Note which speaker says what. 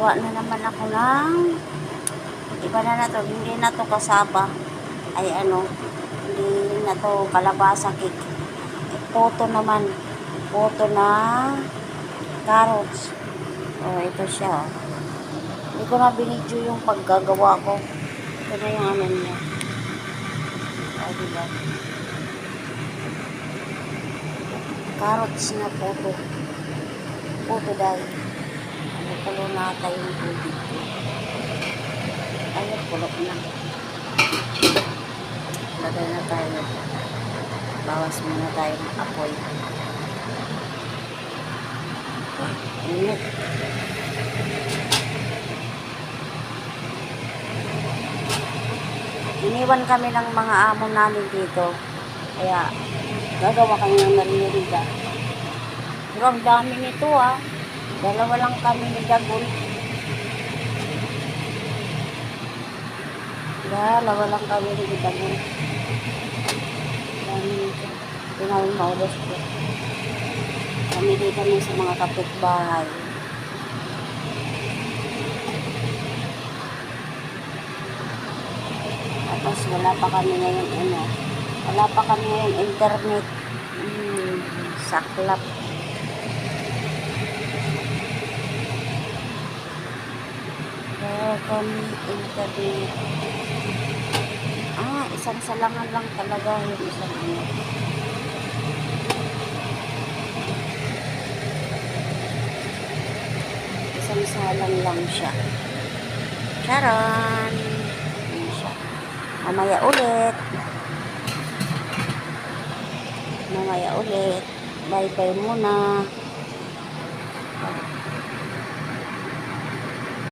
Speaker 1: Gawa na naman ako ng iba na to. Hindi na to kasaba. Ay ano, hindi na to kalabasa cake. Poto naman. Poto na carrots. Oh, ito siya. Hindi ko na binidyo yung paggagawa ko. Ito na yung ano niya. Oh, diba? Carrots na poto. Poto dahil. Pulo na tayo yung tubig. Ayun, pulo na. Lagay na tayo. Bawas muna tayo ng apoy. Init. Iniwan kami ng mga amo namin dito. Kaya, gagawa kami ng mariniga. Pero ang dami nito ah. Dalawa lang kami ni Dagol. Dalawa lang kami ni Dagol. Dami nito. Hindi namin maubos po. Kami dito kami sa mga kapitbahay. Tapos wala pa kami ngayon ano. Wala pa kami ngayon internet. Saklap. Kami internet. Isang salangan lang talaga yung isang ano. Isang salang lang siya. Charan! Ayan siya. Mamaya ulit. Mamaya ulit. Bye-bye muna.